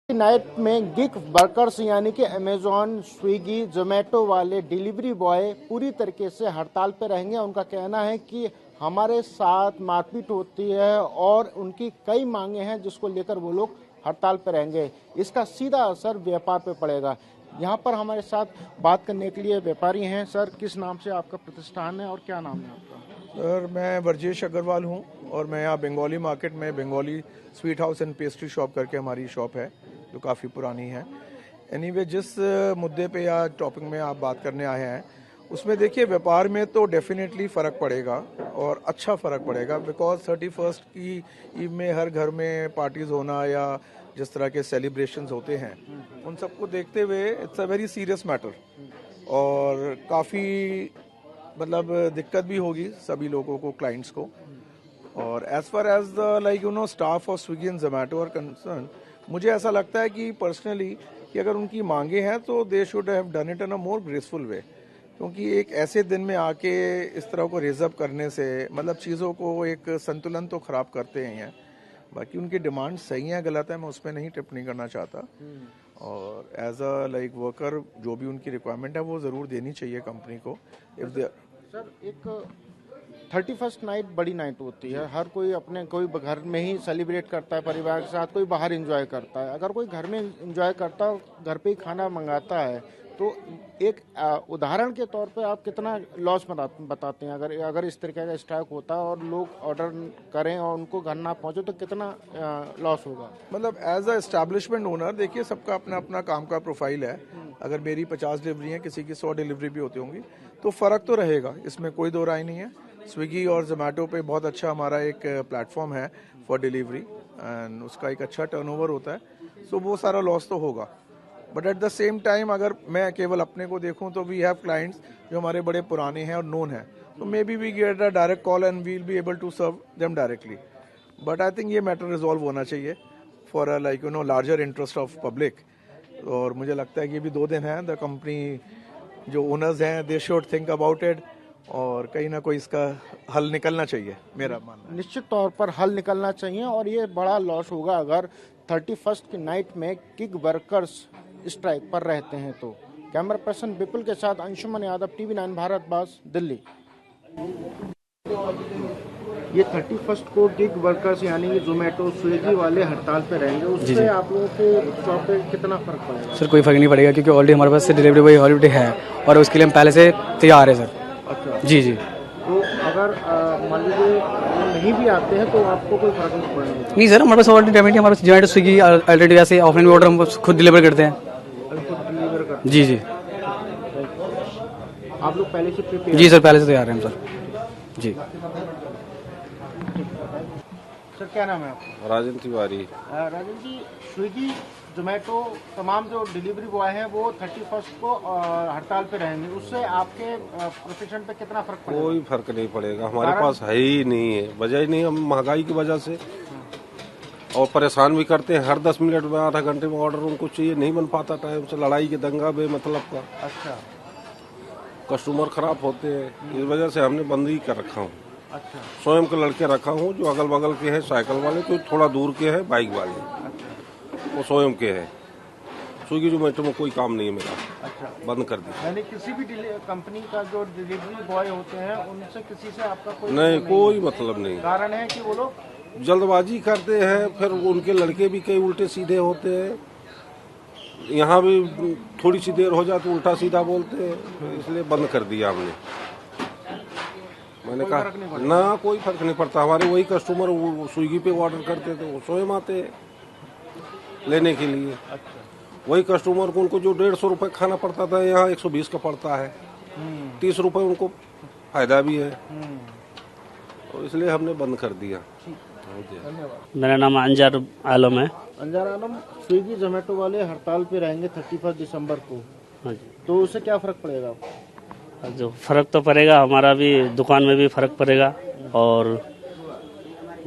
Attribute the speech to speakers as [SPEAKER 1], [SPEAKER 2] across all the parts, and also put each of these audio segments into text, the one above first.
[SPEAKER 1] Night में gig workers यानी कि अमेजॉन, स्विगी, जोमेटो वाले डिलीवरी बॉय पूरी तरीके से हड़ताल पर रहेंगे। उनका कहना है कि हमारे साथ मारपीट होती है और उनकी कई मांगे हैं जिसको लेकर वो लोग हड़ताल पर रहेंगे। इसका सीधा असर व्यापार पर पड़ेगा। यहाँ पर हमारे साथ बात करने के लिए व्यापारी हैं। सर, किस नाम से आपका प्रतिष्ठान है और क्या नाम है आपका?
[SPEAKER 2] सर, मैं वर्जेश अग्रवाल हूँ और मैं यहाँ बंगाली मार्केट में Bengali sweet house and pastry shop करके हमारी शॉप है जो काफ़ी पुरानी है। एनीवे, जिस मुद्दे पे या टॉपिक में आप बात करने आए हैं उसमें देखिए, व्यापार में तो डेफिनेटली फ़र्क पड़ेगा और अच्छा फ़र्क पड़ेगा, बिकॉज 31 की ईव में हर घर में पार्टीज़ होना या जिस तरह के सेलिब्रेशंस होते हैं उन सबको देखते हुए it's a very serious matter और काफ़ी मतलब दिक्कत भी होगी सभी लोगों को, क्लाइंट्स को। और as far as the staff of Swiggy and Zomato are concern, मुझे ऐसा लगता है कि पर्सनली कि अगर उनकी मांगे हैं तो they should have done it in a more graceful way, क्योंकि एक ऐसे दिन में आके इस तरह को रिजर्व करने से मतलब चीज़ों को एक संतुलन तो खराब करते हैं। बाकी उनकी डिमांड सही है गलत है मैं उस पर नहीं टिप्पणी करना चाहता, और एज अ वर्कर जो भी उनकी रिक्वायरमेंट है वो ज़रूर देनी चाहिए कंपनी को। इफ दे
[SPEAKER 1] सर, एक 31st नाइट बड़ी नाइट होती है। हर कोई अपने कोई घर में ही सेलिब्रेट करता है परिवार के साथ, कोई बाहर एंजॉय करता है। अगर कोई घर में एंजॉय करता है, घर पे ही खाना मंगाता है, तो एक उदाहरण के तौर पे आप कितना लॉस बताते हैं? अगर इस तरीके का स्ट्राइक होता है और लोग ऑर्डर करें और उनको घर ना पहुंचे तो कितना लॉस होगा?
[SPEAKER 2] मतलब एज अ एस्टैब्लिशमेंट ओनर देखिए, सबका अपना अपना काम का प्रोफाइल है। अगर मेरी 50 डिलीवरी है, किसी की 100 डिलीवरी भी होती होंगी, तो फ़र्क तो रहेगा, इसमें कोई दो राय नहीं है। स्विगी और जोमेटो पे बहुत अच्छा हमारा एक प्लेटफॉर्म है फॉर डिलीवरी एंड उसका एक अच्छा टर्नओवर होता है, सो वो सारा लॉस तो होगा। But at the same time अगर मैं केवल अपने को देखूं तो वी हैव क्लाइंट्स जो हमारे बड़े पुराने हैं और नोन हैं, तो maybe we get a direct call and will be able to serve them directly. But I think ये मैटर रिजॉल्व होना चाहिए for a larger interest of public. और मुझे लगता है कि अभी 2 दिन है, द कंपनी जो ओनर्स हैं they should think about it और कहीं ना कोई इसका हल निकलना चाहिए, मेरा मानना है।
[SPEAKER 1] निश्चित तौर पर हल निकलना चाहिए और ये बड़ा लॉस होगा अगर 31st की नाइट में गिग वर्कर्स स्ट्राइक पर रहते हैं तो। कैमरा पर्सन विपुल के साथ अंशुमन यादव, TV9 भारत बास, दिल्ली। ये 31st को गिग वर्कर्स यानी कि जोमेटो, स्विगी वाले हड़ताल पे रहेंगे, उससे आप लोगों के शॉप पे कितना फर्क पड़ेगा?
[SPEAKER 3] सर, कोई फर्क नहीं पड़ेगा क्योंकि ऑलरेडी हमारे पास से डिलीवरी बॉय हॉलीडे है और उसके लिए हम पहले से तैयार है सर।
[SPEAKER 1] अच्छा
[SPEAKER 3] जी जी।
[SPEAKER 1] तो अगर मान लीजिए वो नहीं भी आते हैं तो आपको कोई फर्क नहीं पड़ेगा?
[SPEAKER 3] नहीं सर, हमारे पास ऑलरेडी पेमेंट है, हमारे पास जोमेटो, स्विगी ऑलरेडी वैसे ऑफलाइन भी ऑर्डर हम खुद डिलीवर करते हैं।
[SPEAKER 1] खुद डिलीवर करते
[SPEAKER 3] जी जी।
[SPEAKER 1] आप लोग पहले से प्रिपेयर?
[SPEAKER 3] जी सर, पहले से तैयार हैं हम सर। जी
[SPEAKER 1] सर, क्या नाम है आपका?
[SPEAKER 4] राजन तिवारी।
[SPEAKER 1] राजन जी, स्विगी, जोमेटो तमाम जो डिलीवरी बॉय हैं वो 31st को हड़ताल पे रहेंगे, उससे आपके प्रोफेशन पे कितना फर्क पड़ेगा?
[SPEAKER 4] कोई फर्क नहीं पड़ेगा, हमारे पास है ही नहीं है, वजह ही नहीं, हम महंगाई की वजह से और परेशान भी करते हैं। हर 10 मिनट में, आधा घंटे में ऑर्डर उनको चाहिए, नहीं बन पाता टाइम से, लड़ाई के दंगा बेमतलब का।
[SPEAKER 1] अच्छा।
[SPEAKER 4] कस्टमर खराब होते हैं, इस वजह से हमने बंद ही कर रखा हूँ।
[SPEAKER 1] अच्छा।
[SPEAKER 4] स्वयं के लड़के रखा हूँ जो अगल बगल के हैं, साइकिल वाले, तो थोड़ा दूर के हैं बाइक वाले, वो स्वयं के हैं। स्विगी जोमेटो में कोई काम नहीं है मेरा।
[SPEAKER 1] अच्छा,
[SPEAKER 4] बंद कर दिया।
[SPEAKER 1] यानी किसी भी कंपनी का जो डिलीवरी बॉय होते हैं उनसे किसी से आपका कोई
[SPEAKER 4] नहीं, कोई मतलब नहीं।
[SPEAKER 1] कारण है कि वो लोग
[SPEAKER 4] जल्दबाजी करते हैं, फिर उनके लड़के भी कई उल्टे सीधे होते हैं। यहाँ भी थोड़ी सी देर हो जाए तो उल्टा सीधा बोलते हैं, इसलिए बंद कर दिया हमने। मैंने कहा ना, कोई फर्क नहीं पड़ता। हमारे वही कस्टमर वो स्विगी पे ऑर्डर करते थे, वो स्वयं आते हैं लेने के लिए। वही कस्टमर को उनको जो 150 रुपये खाना पड़ता था, यहाँ 120 का पड़ता है। 30 रुपये उनको फायदा भी है, तो इसलिए हमने बंद कर दिया।
[SPEAKER 5] मेरा नाम अंजार आलम है।
[SPEAKER 1] अंजार आलम, स्विगी जोमेटो वाले हड़ताल पे रहेंगे 31 दिसंबर को।
[SPEAKER 5] हाँ जी।
[SPEAKER 1] तो उससे क्या फर्क पड़ेगा आपको?
[SPEAKER 5] जो फर्क तो पड़ेगा, हमारा भी दुकान में भी फर्क पड़ेगा और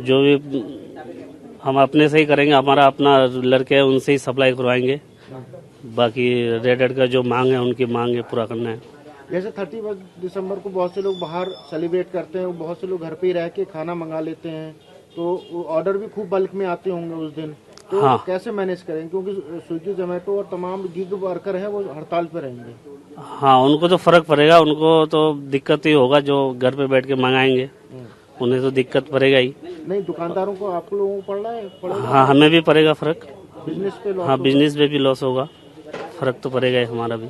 [SPEAKER 5] जो भी हम अपने से ही करेंगे, हमारा अपना लड़के हैं उनसे ही सप्लाई करवाएंगे। बाकी रेडेड का जो मांग है उनकी मांग है पूरा करना है।
[SPEAKER 1] जैसे 31 दिसंबर को बहुत से लोग बाहर सेलिब्रेट करते हैं, बहुत से लोग घर पे ही रह के खाना मंगा लेते हैं, तो ऑर्डर भी खूब बल्क में आते होंगे उस दिन। तो
[SPEAKER 5] हाँ।
[SPEAKER 1] कैसे मैनेज करेंगे, क्योंकि स्विगी जोमेटो और तमाम गिग वर्कर है वो हड़ताल पे रहेंगे।
[SPEAKER 5] हाँ, उनको तो फर्क पड़ेगा, उनको तो दिक्कत ही होगा, जो घर पे बैठ के मंगाएंगे उन्हें तो दिक्कत पड़ेगा ही।
[SPEAKER 1] नहीं, दुकानदारों को आप लोगों को पड़ेगा।
[SPEAKER 5] हाँ, हमें भी पड़ेगा फर्क।
[SPEAKER 1] बिजनेस पे लॉस
[SPEAKER 5] हाँ,
[SPEAKER 1] होगा।
[SPEAKER 5] बिजनेस पे भी लॉस होगा, फर्क तो पड़ेगा ही हमारा भी।